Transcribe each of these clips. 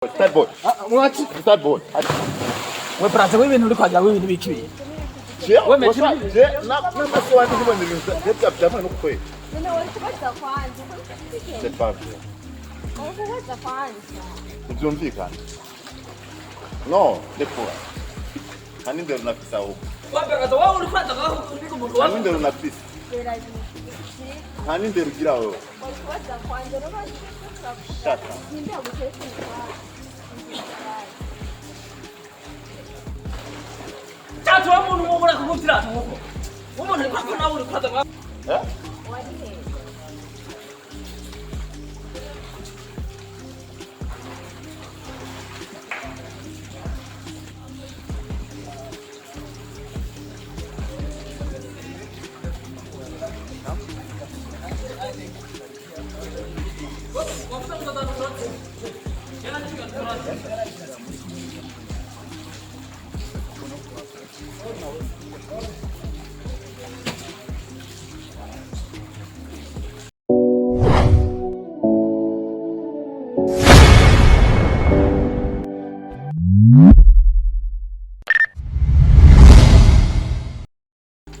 Starboy. What? Starboy. We praza w'ibintu uri kwagira w'ibintu bikibiye. We meje na mase wandi kubona ibintu byapfa no kwe. None wari kubaza kwanza. C'est pas vrai. Wari kubaza kwanza. Byumvikana. No, dekora. Hani ndero napisa huko. Waperaza wao uri kwaza ngo Hani ndero napisa. Hani ndero gira wewe. Wari kubaza kwanza no Shaka. Nimbe aguteka. Tatu wa muntu mubura kumutira nkoko. Umuntu uri kwaza nawe uri kwaza ngo Wari he?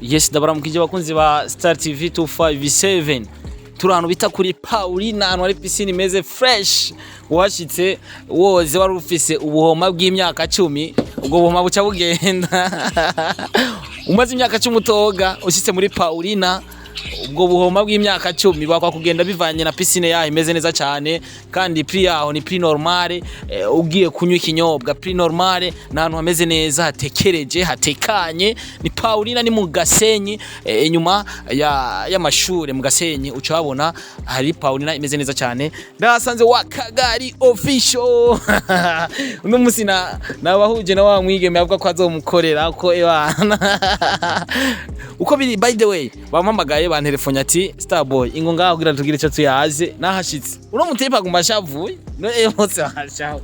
Yes, ndabaramukije bakunzi ba Star TV 257. Turi ahantu bita kuri Paulina, ahantu hari piscine imeze fresh. Washitse woze wari ufise ubuhoma bw'imyaka 10, ubwo buhoma buca bugenda. Umaze imyaka 10 utoga, ushitse muri Paulina, ubwo buhoma bw'imyaka 10 bakwa kugenda bivanye na piscine yaho imeze neza cyane, kandi prix yaho ni prix normale. Ugiye kunywa ikinyobwa prix normale, nahantu hameze neza, hatekereje, hatekanye. Ni Paulina, ni mu Gasenyi, inyuma ya mashure mu Gasenyi uca wabona hari Paulina imeze neza cyane. Ndasanze Wakagali official. Uno musi nabahuje na wa mwigeme avuga ko azomukorera ko ebana. Uko biri, by the way, bampamagaye bantelefone ati Starboy ingo ngaho kugira tugire icyo tuyaze nahashitse. Uno mutepa gumba shavuye no mose hashavu.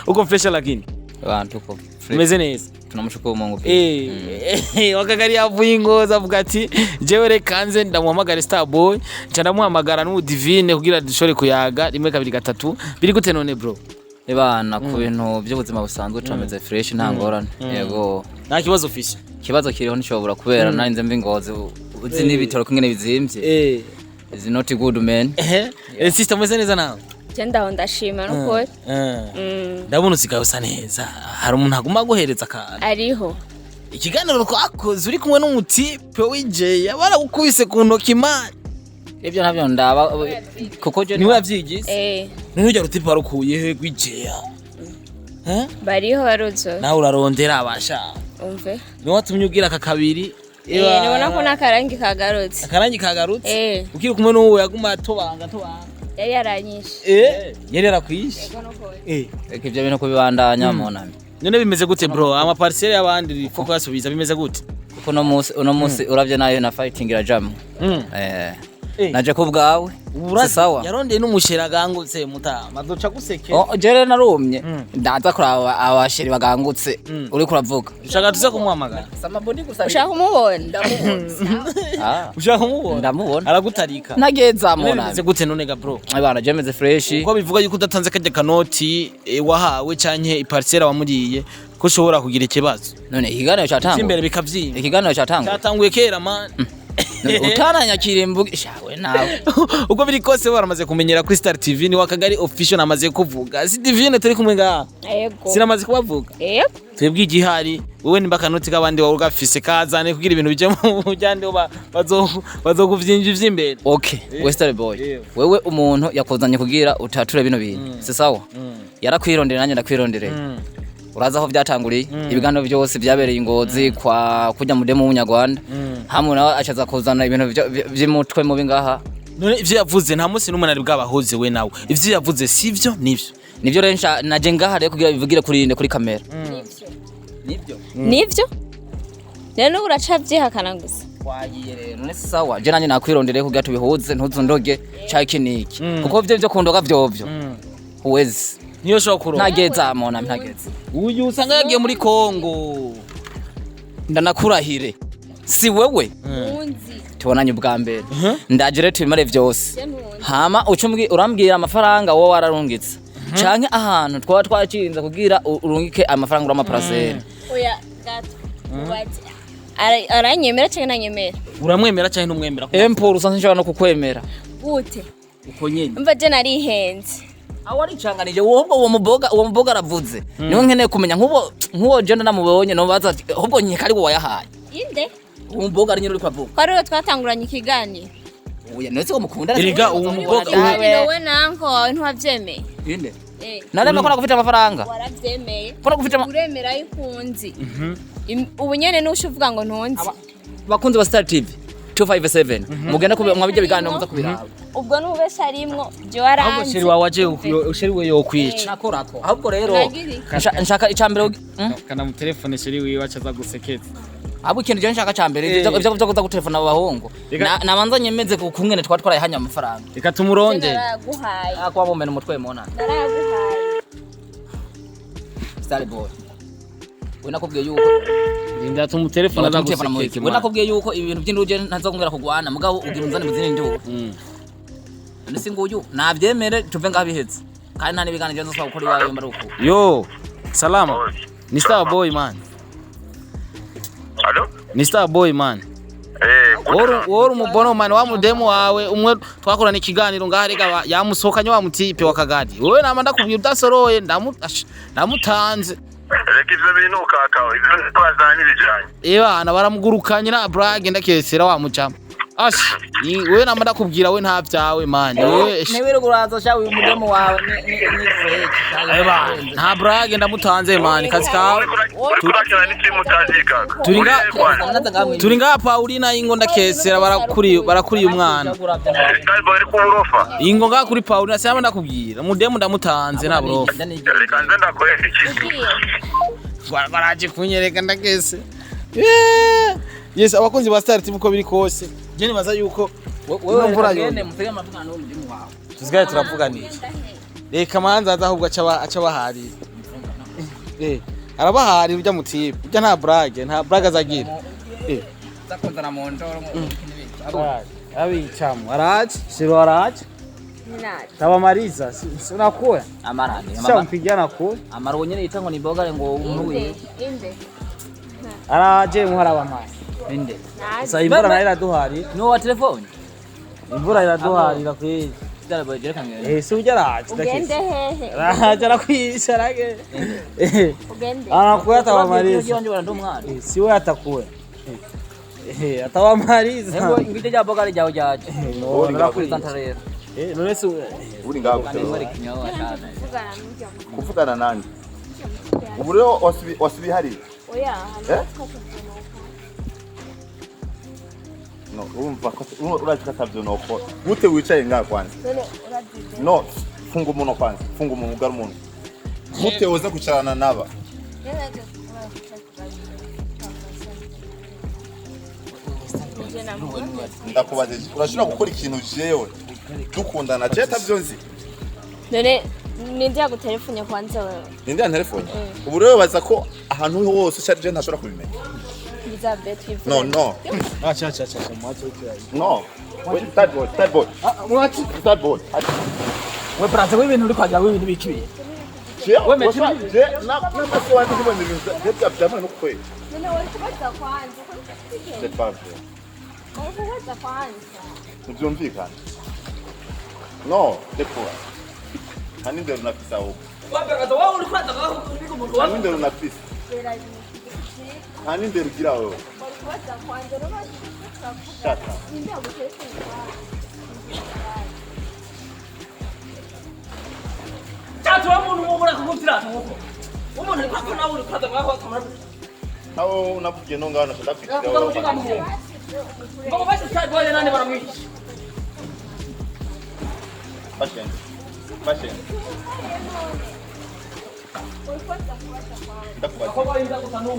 Uko fresh lakini abantu ko umeze neza, tunamushukuru Mungu pia. Wakagali yavuye ingoza avuga ati jewe rekanze ndamuhamagara Starboy, nca ndamuhamagara n'u Divine kugira dushore kuyaga rimwe kabiri gatatu. Biri gute none bro? Ebana ku bintu by'ubuzima busanzwe tumeze fresh nta ngorane. Yego nta kibazo ufise. Kibazo kiriho nishobora kubera narinze mbi ngozi uzi n'ibitoro kungene bizimvye. Is not good man. Sister mweze neza nawe? Genda ndashima nuko. Ndabona usigaye usa neza. Hari umuntu aguma guhereza kandi. Ariho. Ikiganiro twakoze uri kumwe n'umutipe w'Ije baragukubise ku ntoki man. Ibyo ntabyo ndaba kuko je niwe yavyigize. N'ujya rutipe warukuye he gw'Ije. Bariho baruzo. Nawe urarondera abasha. Umve. Ni watumye ugira aka kabiri. Nibona ko nakarangi kagarutse. Akarangi kagarutse? Ukiri kumwe n'uwo yaguma atobanga. Yari yaranyishe. Yari yarakwishe. Eko ibyo bintu kubibandanya monami. None bimeze gute bro? Ama parcelle y'abandi ko kwasubiza bimeze gute? Kuko no musi uravye nayo na fighting ya jam. Naje ko bwawe. Sawa. Yarondeye n'umushera gangutse mutama. Doca guseke. Jere narumye. Ndaza kuraba abasheri bagangutse. Uri kuravuga. Ushaka tuze kumuhamagara. Samaboni gusa. Ushaka kumubona? Ndamubona. Ushaka kumubona? Ndamubona. Aragutarika. Nageza mona. Bimeze gute none ga bro? Abana jemeze fresh. Uko bivuga yuko udatanze kajya kanoti wahawe canke iparcelle wamuriye ko ushobora kugira ikibazo. None ikiganiro cyatangwa. Imbere bikavyimba. Ikiganiro cyatangwa. Cyatanguye kera man. Utaranya kirimbuga shawe nawe. Uko biri kose baramaze kumenyera kuri Star TV ni Wakagali official namaze kuvuga. Si Divine turi kumwe ngaha. Yego. Sinamaze kubavuga. Yego. Twebwe igihari wowe nimba kanoti kabandi wawe ugafise kazane kugira ibintu bije mu bujyande bazokuvyinja ivy'imbere. Okay, Starboy. Wewe umuntu yakozanye kugira utature bino bintu. Si sawa? Yarakwirondera nanye ndakwirondereye. Uraza aho byatanguriye ibiganiro byose byabereye ingozi kwa kujya mu demo w'Umunyarwanda. Hamwe nawe acaza kuzana ibintu by'imutwe mu bingaha. None ivyo yavuze nta munsi n'umuntu ari bwabahoze we nawe. Ivyo yavuze sivyo nivyo rensha naje ngaha rero kugira bivugire kuri kamera. Nivyo? Rero uraca vyihakana gusa. Wagiye rero none sawa. Je nanye nakwirondereye kugira tubihuze ntuzundoge cyake niki. Kuko ivyo kundoga vyovyo. Uwezi. Niyo shokuro. Ntageza mona ntageza. Uyu usanga yagiye muri Kongo. Ndanakurahire. Si wewe? tubonanye ubwa mbere ndaje rero tubimare vyose hama ucumbwi urambwira amafaranga wowe wararungitse canke ahantu twaba twacinze kugira urungike amafaranga uri amaparasera. Oya gato. Ubaze. Aranyemera cyangwa ntanyemera? Uramwemera cyangwa ntumwemera? Emporo usanzwe nshobora no kukwemera. Gute? Uko nyene. Umva je narihenze. Awari canganije uwo muboga aravuze. Niwe nkeneye kumenya nkubo je namubonye no baza ahubwo nyeka ari wo wayahaye. Inde? Uwo muboga ari nyine uri kwavuga. Kwari we twatanguranye ikiganiro. Oya netse ko mukunda. Erega uwo muboga wowe nanko ntiwavyemeye. Inde? Narema ko nakufite amafaranga. Waravyemeye. Ko nakufite uremera yikunzi. Ubu nyene n'usho uvuga ngo ntunzi. Bakunzi ba Star TV 257 mugenda mwabije biganiro muza kubiraba. Ubwo n'ubesha arimwo je waranze. ahubwo sheri wawe aje sheri we yokwica. Nakorako. Ahubwo rero nshaka icambere kana mu telefone sheri wiwe acaza gusekeza. Abo ikintu je nshaka cambere ivyo kuza gutelefona abahungu. Nabanza nyemeze kumwene twatwaraye hanya amafaranga. Reka tumuronde. Naraguhaye. Akwa bomena umutwe mona. Naraguhaye. Starboy. Nakubwiye yuko Linda tumu telefone aza gusekeza. Nakubwiye yuko ibintu by'induje ntazakongera kugwana mugabo ugira unzane muzine nduru. Nisi nguyu navyemere tuve ngabihetse. Kandi nta nibiganiro nzo gukora iwawe mbaruko. Yo, salama. Ni Starboy man. Allo? Ni Starboy man. Woro mubono man wa mudemu wawe umwe twakorana ikiganiro ngaharega yamusohokanye wa mutipe Wakagali. Wewe nama ndakubwiye udasoroye ndamutanze. Reka ivyo bintu kakao ivyo twazanye bijanye. Eba baramugurukanye na brag ndakesera wa mujama. Ashi wewe nama ndakubwira we nta vyawe man. Wewe Newe kuraza sha uyu mudemu wawe ni fresh. Eba nta brag ndamutanze man kazi kawe. Turakira n'itimu tazikaka. Turinga Paulina ingo ndakesera barakuriye umwana. Starboy ari ku burofa. Ingo nga kuri Paulina cyangwa ndakubwira mudemu ndamutanze nta burofa. Reka nze ndakoreka iki. Baraje kunyereka ndakese. Yes abakunzi ba Star TV uko biri kose. Je nibaza yuko wewe mvura yone mutega amavugano n'umudimu wawe. Tuzigaye turavuganira. Reka manza aza ahubwo aca bahari. Arabahari urya mutipe. Urya nta brag azagira. Zakonzana mu ndoro Abicamu araje, siro araje. Ninaje. Tabamaliza, sinakuwa. amarani. Sasa mpigana ko. Amaro nyene itango ni boga ngo umuye. Inde. Araje muhara bamazi. Inde. Sasa imvura nayo iraduhari. No wa telefone. Imvura iraduharira kweli. Starboy je kangere. Si ujya araje. Ugende hehe. Araje arakwisha rage. Ugende. Anakuya tabamaliza. Yonje bana ndo mwana. Si we atakuwe. Atabamaliza. Ngo ingite ja boga ryawe jaje. No, Ndakwizanta rero. None se uri ngaho kuvugana nande ubu rero wasubi hari Oya, no urumva ko urashaka tabyo noko gute wicaye ngaho kwanza no funga umuntu kwanza funga umuntu ugara umuntu gute woza kucarana naba ndakubaze urashobora gukora ikintu jewe dukundana je tabyo nzi none ninde yagutelefone kwanza wewe? Ninde ya telefone? Ubu rero baza ko ahantu hose cyari je ntashobora kubimenya. No. Acha mwache ukirai. No. Wait, Starboy. Mwache Starboy. We brother we ibintu uri kwagira we ibintu bikibiye. We mechi je na mase wandi kubona ibintu je byapyama no kweli. None wari kubaza kwanza. C'est pas vrai. Wari kubaza kwanza. Tubyumvikana. No, dekora. Hani ndero nafisa huko. Wewe uri kwaza ngaho. Hani ndero nafisa. Hani ndero gira wewe. Wari kubaza kwanza no basi. Shaka. Ninde yagutelefone kwanza. Tatu wa muntu mubura kugutira tuko. Umuntu ari kwako nawe uri kwaza ngaho akamara. Nawe unavugiye no ngana ndafitira. Ngo basi Starboy nani baramwica. Fashion.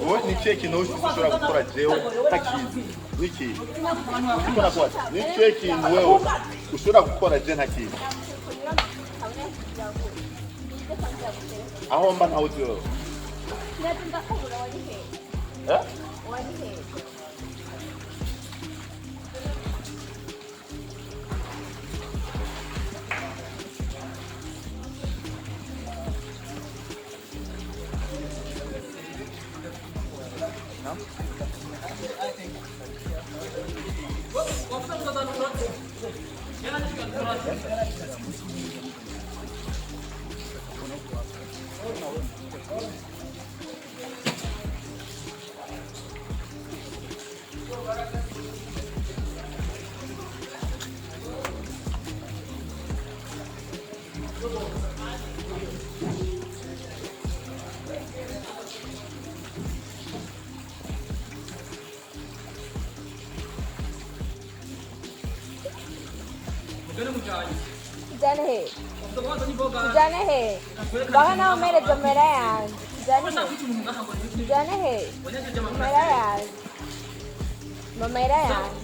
Wewe ni cheki no ushobora gukora jewe takizi. Niki? Ukora kwa. Ni cheki wewe ushobora gukora je ntakizi. Aho mba ntawe jewe. Eh? Kijana he. Kijana he. Baka na umere jomera yangu. Kijana he. Jomera yangu. Jomera yangu.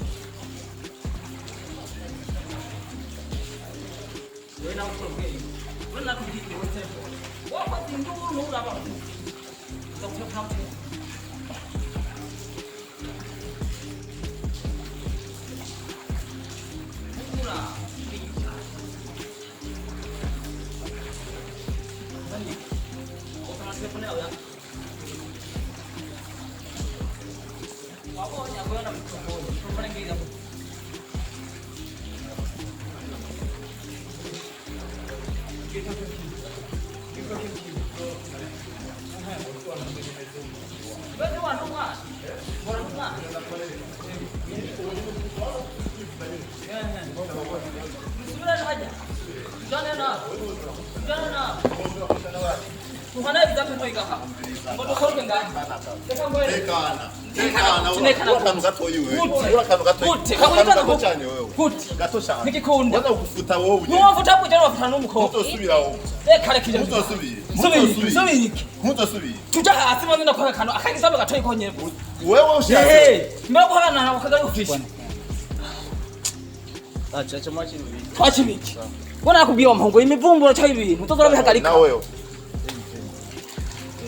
Wana kubiwa mhongo imivumbura cha ibintu utazora bihagarika na wewe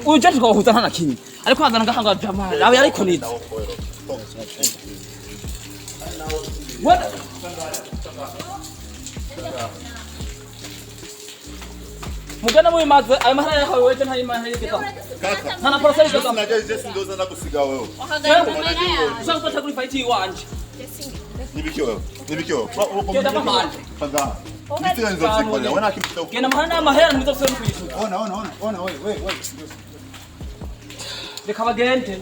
uyu je tukahutana na kinyi ariko azana ngahanga byamara nawe ariko nizi what mugana mu imaze ay mahara yawe weje nta imana yigeta kaka nana process sasa naje Jesse ndoza nakusiga wewe ushaka kutaka kuri fight iwanje nibikyo kenda mamanje kaza nitira nzozikora wana kimta kenda mahana mahera ngizo kusema kuyishuka ona wewe reka bagende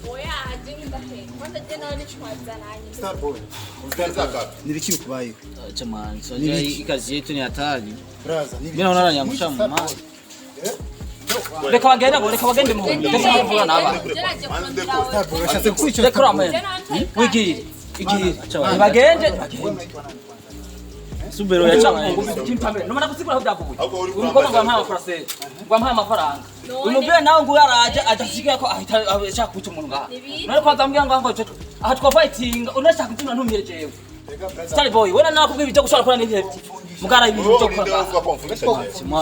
Oya ajinda he. Kwanza tena ni chwaza nani. Starboy uzaza kaka Nilikiwa kubayo. Jamani, so hii kazi yetu ni hatari. brother Mimi naona ananyangusha mama. Reka bagende mu. Reka kuvuga naba. Ashatse kwica Reka ramwe. Wigi. Bagende. Subero ya chama kimpambe. Nomana kusikura aho byakubuye. Umukobwa ngwampaye amafaranga. Ngwampaye amafaranga. Umubyeyi nawe ngo yaraje ajasiga ko ahita ashaka kwica umuntu ngaha. None kwanza mbwira ngo aha twa fighting unashaka kutuna ntumire jewe. Starboy, wewe nakubwira ibyo gushora kora n'ibyo. Mugara ibintu byo gukora.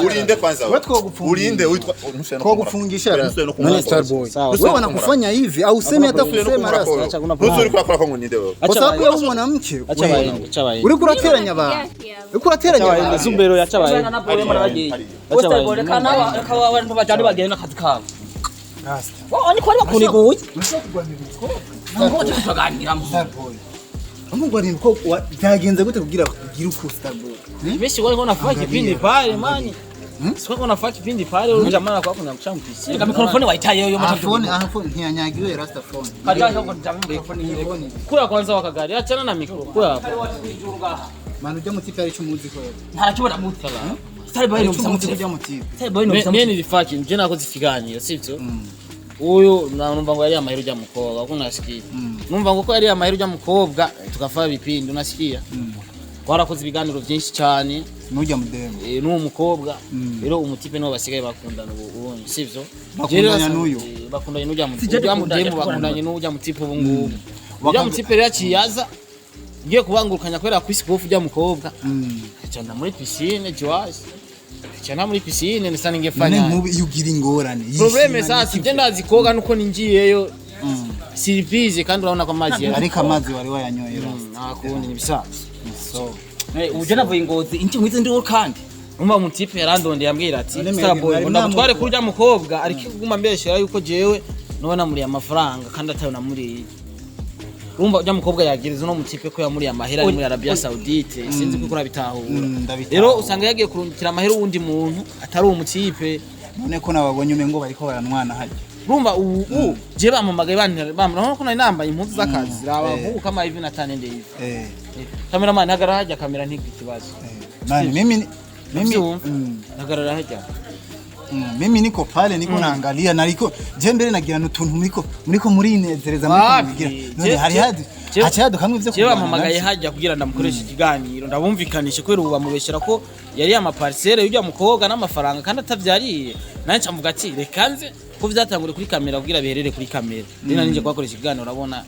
Urinde kwanza. Urinde witwa Kwa kufungisha nani Starboy. Wewe wanakufanya hivi au useme hata kusema rasa. Uri kwa kwa ninde wewe. Kwa sababu ya mwanamke. Acha baende. Uri kurateranya abantu. Uri kurateranya abantu. Zumbero yacha baende. Starboy kana akawa abantu bajani bagenda akazi kabo. Rasta. Wani kwari bakuniguye. Ngo tukaganira mu. Starboy. Amugwa ni ko byagenze gute kugira uko Starboy. Meshi wali unafanya kipindi pale mani. Sio unafanya kipindi pale ule jamaa kwa kuna mchango PC. Kama mikrofoni waitaye hiyo Phone ntiyanyagiwe Rasta phone. Kaja hapo jamaa mikrofoni hiyo. Kula kwanza Wakagali achana na mikro. Kula hapo. Manu je mutipe ari cyumuzi ko. Ntarakibona mutala. Starboy ni mutipe mutipe. Starboy ni mimi nilifaki nje nakoze ikiganiro sivyo. Uyu numva ngo yari amahero rya mukobwa uko nasikiye. Numva ngo ko yari amahero rya mukobwa tukafara bipindi unasikiya. Warakoze ibiganiro byinshi cyane nujya mudemo. N'uwo mukobwa rero umutipe no basigaye bakundana ubundi sivyo. Bakundana n'uyu. Bakundanye n'ujya mudemo bakundanye n'ujya mutipe ubu ngubu. Ujya mutipe rero kiyaza ngiye kubangurukanya kwera ku isipofu rya mukobwa. Cyanda muri piscine Joas. Cyana muri piscine nisa ningefanya. None mubi yugira ingorane. Probleme sasa ibyo ndazi koga nuko ningiyeyo. Surprise kandi urabona ko amazi yari. Ariko amazi wari wayanyoyera. Nakundi nibisanzwe. So uje navuye Ngozi inki mwize ndi kandi umva mutipe yarandonde yambwira ati Starboy ndamutware kurya mukobwa ariko kuguma mbeshera yuko jewe none amuriye amafaranga kandi atayo namuriye urumva ujya mukobwa yagiriza no mutipe ko yamuriye amahera ari muri Arabia Saudite sinzi ko kurabitahura rero usanga yagiye kurungikira amahera uwundi muntu atari umutipe none ko nababonye umengo bariko baranwana haje urumva je bamamagaye bamura ko nari nambaye impuzu z'akazi raba nkuko kama hivi natane ndeye cameraman hagara hajya kamera ntikibazo nani mimi nagarara hajya mimi niko pale niko naangalia na niko je mbere nagira n'utuntu muriko murinezereza mukigira none hari hadi acha kamwe ivyo je bamamagaye hajya kugira ndamukoresha ikiganiro ndabumvikanishe kwera ubu bamubeshera ko yari amaparcelle y'ujya mukobwa n'amafaranga kandi atavyariye nanje mvuga ati rekanze ko vyatangure kuri kamera kugira biherere kuri kamera rina ninje kwakoresha ikiganiro urabona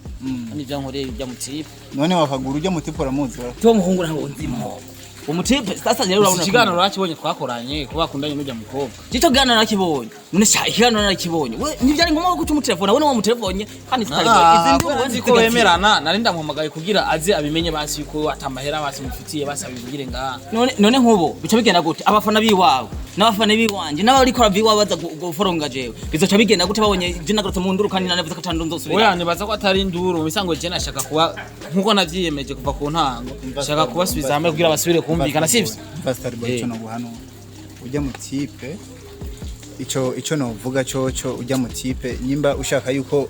n'ivyo nkoreye bijya mutipe none wakagura ujya mutipe uramuzi to muhungu ntabwo ndimo umutipe sasa rero urabona ikiganiro nakibonye twakoranye kuba akundanye n'ujya mukobwa cyo gana nakibonye none sha ikiganiro nakibonye we ntivyari ngombwa ko mu telefone we mu telefone kandi twari izi ko bemerana nari ndamuhamagaye kugira aze abimenye basi yuko atamahera basi mufitiye basi abivugire ngaha none nkubo bica bigenda gute abafana biwawe n'abafana biwanje n'abari kora biwawe baza guforonga jewe bizoca bigenda gute babonye je nagarutse mu nduru kandi nanavuze ko atandonzo usubira oya nibaza ko atari induru misango je nashaka kuba nkuko navyiyemeje kuva ku ntango shaka kubasubiza hamwe kugira basubire kumvikana sivyo Starboy cyo no guhanura ujya mu tipe ico novuga cyo ujya mu tipe nyimba ushaka yuko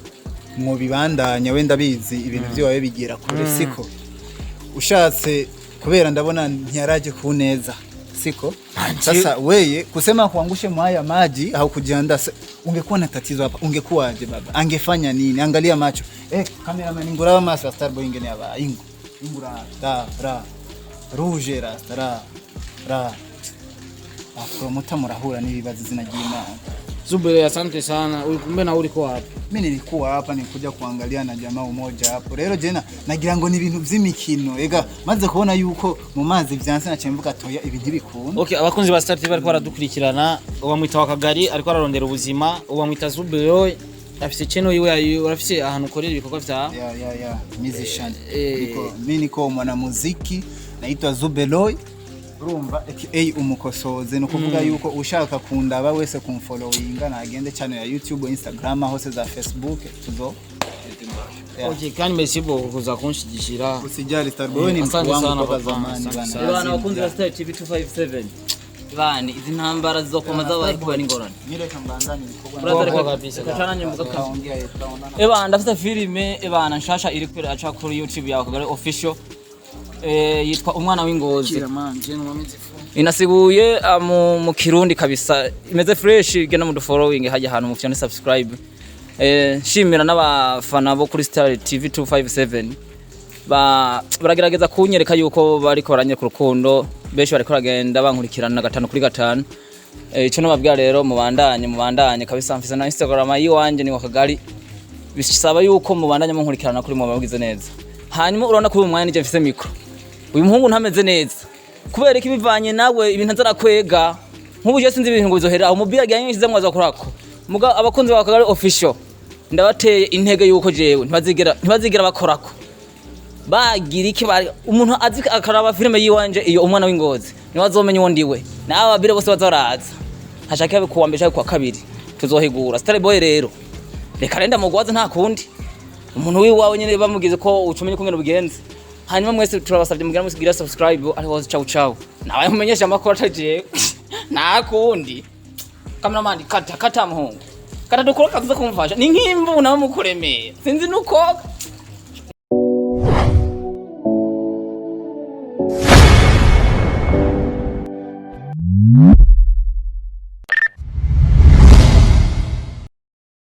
mu bibandanya wenda bizi ibintu byo wawe bigira kure siko ushatse kubera ndabona ntiyaraje ku neza siko sasa weye kusema kuangushe mwaya maji au kujiandaa ungekuwa na tatizo hapa ungekuwaje baba angefanya nini angalia macho cameraman ngura maso Starboy ingene aba ingura ra rouge ra promoter murahura n'ibibazo zinagiye Zubere asante sana ulikumbe na uliko hapa mimi nilikuwa hapa nikuja kuangalia na jamaa umoja hapo rero jena nagira ngo ni ibintu vy'imikino ega maze kubona yuko mu mazi vyanse na cembuka toya ibintu bikunda okay abakunzi ba Star TV bariko baradukurikirana uwamwita Wakagali ariko ararondera ubuzima uwamwita Zubere afise channel yiwe urafise ahantu ukorera ibikorwa vya ya musician niko mwanamuziki naitwa Zubere urumva aka umukosoze no kuvuga yuko ushaka kundaba wese kumfollowinga nagende channel ya YouTube Instagram hose za Facebook tuzo okay kandi merci beaucoup kuza kunshigishira usijali Starboy ni mtu wangu kwa zamani bana bakunzi ba Star TV 257 bani izi ntambara zizokoma zabaye kuba n'ingorane nyire kambandani bikorwa kabisa katana mbuga bana ndafite filime bana nshasha iri kuri acha kuri YouTube ya Wakagali official yitwa umwana w'ingozi inasiguye mu kirundi kabisa imeze fresh gena mu following hajya ahantu mu fyone subscribe shimira n'abafana bo kuri Star TV 257 baragerageza kunyereka yuko bari koranye ku rukundo benshi bari koragenda bankurikirana 5 kuri 5 ico nababwira rero mubandanye kabisa mfise na Instagram yiwanje ni Wakagali bisaba yuko mubandanye mu nkurikirana kuri mubabwize neza hanyuma urabona ko uyu mwanya nije mfise micro uyu muhungu ntameze neza kubera iki bivanye nawe ibintu nzarakwega nk'ubuje sinzi ibintu ngo bizohera umubira gyanyu nshyize mwaza kurako muga abakunzi ba Wakagali official ndabateye intege yuko jewe ntibazigera bakorako bagira iki umuntu azi akaraba filime yiwanje iyo umwana w'ingozi niwe azomenya uwo ndiwe nawe abire bose bazaraza hashaka kuwambesha kwa kabiri tuzohigura Starboy rero reka renda mugwaza nta kundi umuntu wiwawe nyene bamugize ko ucumenye ko ngene bugenze hanyuma mwese turabasabye mugira musigira subscribe ariho ciao nawe mumenyesha amakuru ataje nta kundi cameraman kata muhungu kata dukora kaza kumfasha ni nkimvu nawe mukuremeye sinzi nuko